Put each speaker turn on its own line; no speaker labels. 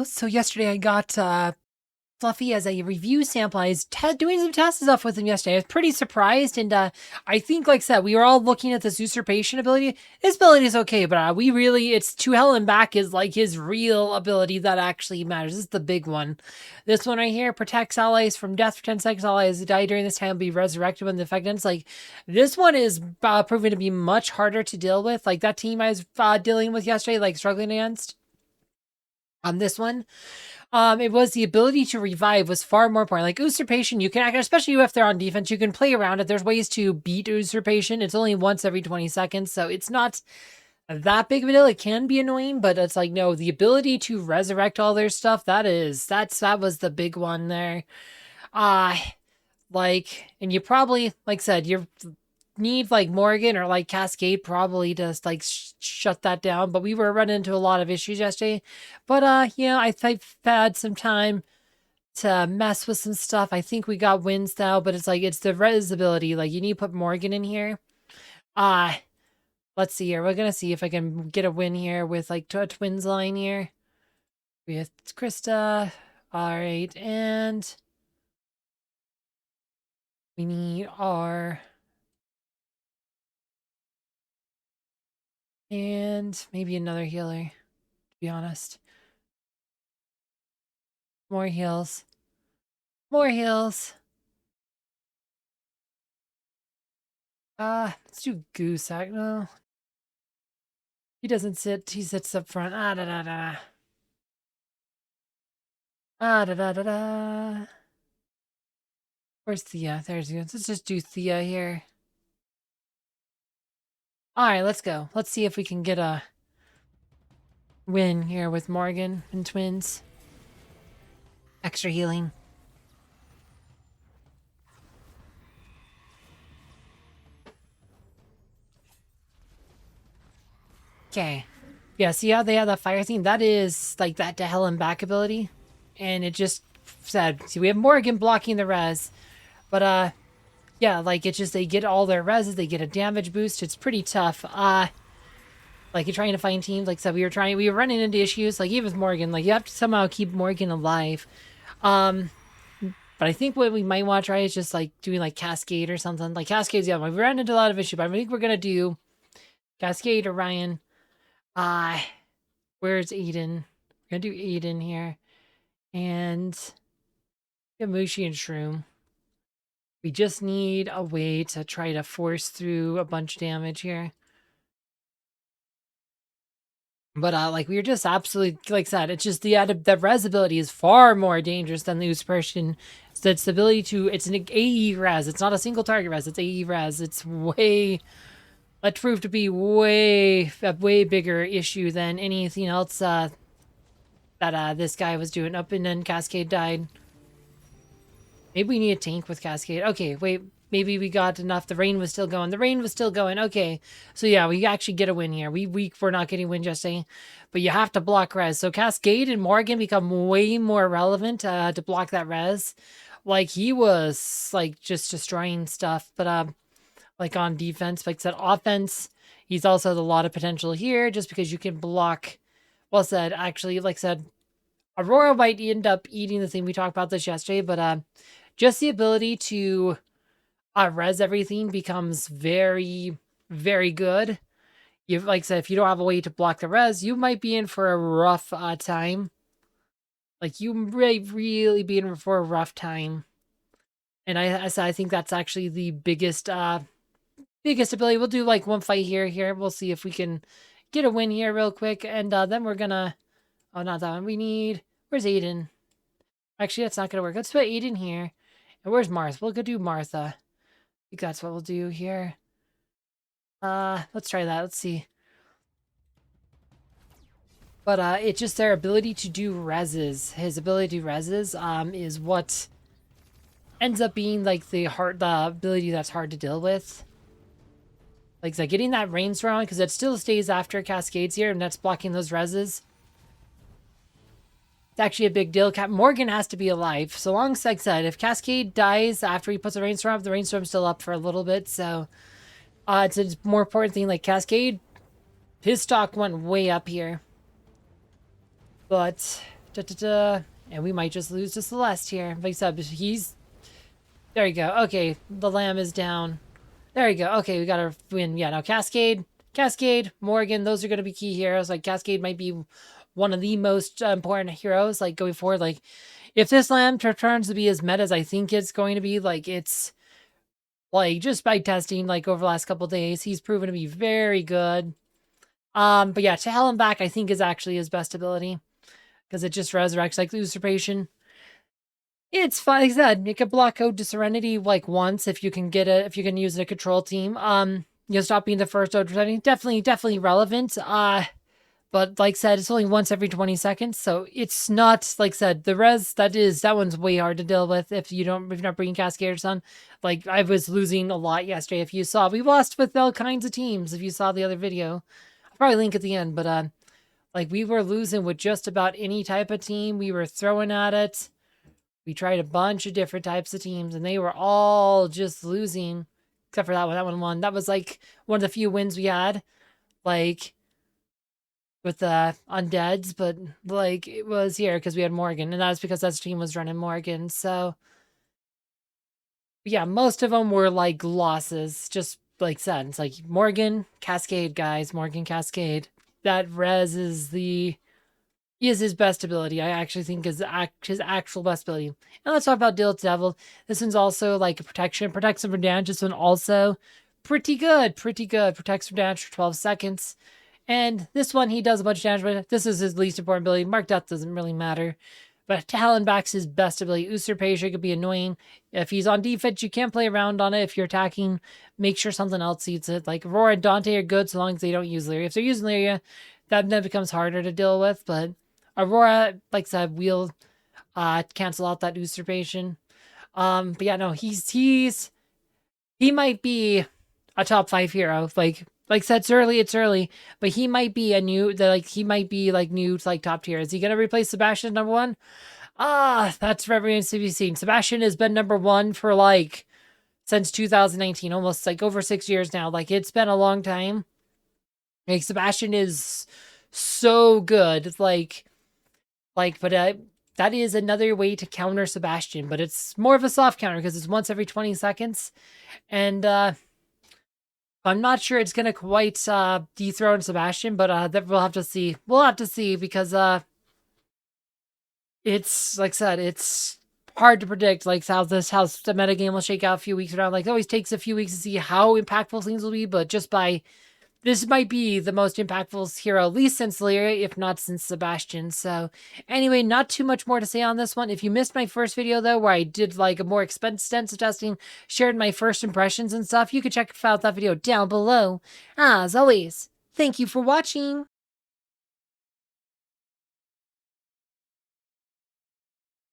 So yesterday I got Fluffy as a review sample. I was doing some tests and stuff with him yesterday. I was pretty surprised, and I think, like I said, we were all looking at this usurpation ability. His ability is okay, but it's to hell and back is like his real ability that actually matters. This is the big one. This one right here protects allies from death for 10 seconds. Allies who die during this time will be resurrected when the effect ends. Like, this one is proven to be much harder to deal with. Like that team I was dealing with yesterday, like struggling against. On this one, it was the ability to revive was far more important. Like usurpation, you can, especially if they're on defense, you can play around it. There's ways to beat usurpation. It's only once every 20 seconds, so it's not that big of a deal. It can be annoying, but it's like, no, the ability to resurrect all their stuff, that was the big one there. And you probably, like I said, you need like Morgan or like Cascade probably to like shut that down, but we were running into a lot of issues yesterday. But I've had some time to mess with some stuff. I think we got wins now, but it's like it's the ability. Like you need to put Morgan in here. Let's see here. We're gonna see if I can get a win here with like a twins line here with Krista. All right, and we need our and maybe another healer, to be honest. More heals. More heals. Let's do Goose. No. He doesn't sit. He sits up front. Da da da. Da da da da. Where's Thea? There's Thea. Let's just do Thea here. Alright, let's go. Let's see if we can get a win here with Morgan and twins. Extra healing. Okay. Yeah, see how they have that fire theme? That is like that to hell and back ability. And it just said, see, we have Morgan blocking the res. But, yeah, like it's just they get all their reses, they get a damage boost. It's pretty tough. Like you're trying to find teams, like I said, we were running into issues, like even with Morgan, like you have to somehow keep Morgan alive. But I think what we might want to try is just like doing like Cascade or something. Like Cascade's, yeah, we ran into a lot of issues, but I think we're gonna do Cascade or Ryan. Where's Aiden? We're gonna do Aiden here. And Mushi and Shroom. We just need a way to try to force through a bunch of damage here. But like we were just absolutely, like I said, it's just the res ability is far more dangerous than the Usurpation. So it's the ability to, it's an AE res. It's not a single target res. It's AE res. It's that proved to be a way bigger issue than anything else that this guy was doing. Up and then Cascade died. Maybe we need a tank with Cascade. Okay, wait. Maybe we got enough. The rain was still going. The rain was still going. Okay. So yeah, we actually get a win here. We're not getting win just saying. But you have to block res. So Cascade and Morgan become way more relevant to block that res. Like he was like just destroying stuff. But like on defense, like I said, offense, he's also has a lot of potential here just because you can block. Well said, actually, like I said, Aurora might end up eating the thing. We talked about this yesterday, but just the ability to res everything becomes very, very good. You, like I said, if you don't have a way to block the res, you might be in for a rough time. Like you really be in for a rough time. And I think that's actually the biggest ability. We'll do like one fight here. We'll see if we can get a win here real quick, and then we're gonna. Oh, not that one. We need. Where's Aiden? Actually, that's not gonna work. Let's put Aiden here. And where's Martha? We'll go do Martha. I think that's what we'll do here. Let's try that. Let's see. But it's just their ability to do reses. His ability to do reses is what ends up being like the ability that's hard to deal with. Like getting that rainstorm because it still stays after Cascades here, and that's blocking those reses. It's actually a big deal. Morgan has to be alive. So long as, like I said, if Cascade dies after he puts a rainstorm up, the rainstorm's still up for a little bit. So it's a more important thing. Like Cascade, his stock went way up here. But And we might just lose to Celeste here. Like I said, he's... There you go. Okay, the lamb is down. There you go. Okay, we got to win. Yeah, now Cascade, Morgan, those are going to be key heroes. Like, Cascade might be one of the most important heroes, like, going forward. Like, if this lamb turns to be as meta as I think it's going to be, like, it's... Like, just by testing, like, over the last couple days, he's proven to be very good. But yeah, to hell and back, I think is actually his best ability. Because it just resurrects, like, the Usurpation. It's fine. Like I said, you can block out to Serenity, like, once if you can get it, if you can use it a control team. Stop being the first out Serenity. Definitely relevant. But like I said, it's only once every 20 seconds, so it's not, like I said, the res, that one's way hard to deal with if you're not bringing Cascaders on. Like, I was losing a lot yesterday. If you saw, we lost with all kinds of teams, if you saw the other video. I'll probably link at the end, but, like, we were losing with just about any type of team. We were throwing at it. We tried a bunch of different types of teams, and they were all just losing, except for that one. That one won. That was, like, one of the few wins we had. Like... with the undeads, but like it was here because we had Morgan, and that was because that team was running Morgan. So yeah, most of them were like losses, just like said. It's like Morgan Cascade, guys. Morgan Cascade. That res is his best ability. I actually think is his actual best ability. And let's talk about Deal with Devil. This one's also like a protection, protects him from damage. This one also pretty good. Protects from damage for 12 seconds. And this one, he does a bunch of damage, but this is his least important ability. Mark Death doesn't really matter. But Talonback's his best ability. Usurpation could be annoying. If he's on defense, you can't play around on it. If you're attacking, make sure something else eats it. Like, Aurora and Dante are good so long as they don't use Lyria. If they're using Lyria, that then becomes harder to deal with. But Aurora, like I said, will cancel out that Usurpation. But yeah, no, he might be a top 5 hero. Like I said, it's early, but he might be new to like top tier. Is he gonna replace Sebastian number 1? That's for everyone to be seen. Sebastian has been number 1 for like since 2019, almost like over 6 years now. Like, it's been a long time. Like, Sebastian is so good. But that is another way to counter Sebastian, but it's more of a soft counter because it's once every 20 seconds, and I'm not sure it's gonna quite dethrone Sebastian, but that we'll have to see. We'll have to see because it's like I said, it's hard to predict like how the metagame will shake out a few weeks around. Like, it always takes a few weeks to see how impactful things will be, but just by this might be the most impactful hero, at least since Lyria, if not since Sebastian. So anyway, not too much more to say on this one. If you missed my first video, though, where I did like a more extensive testing, shared my first impressions and stuff, you can check out that video down below. As always, thank you for watching.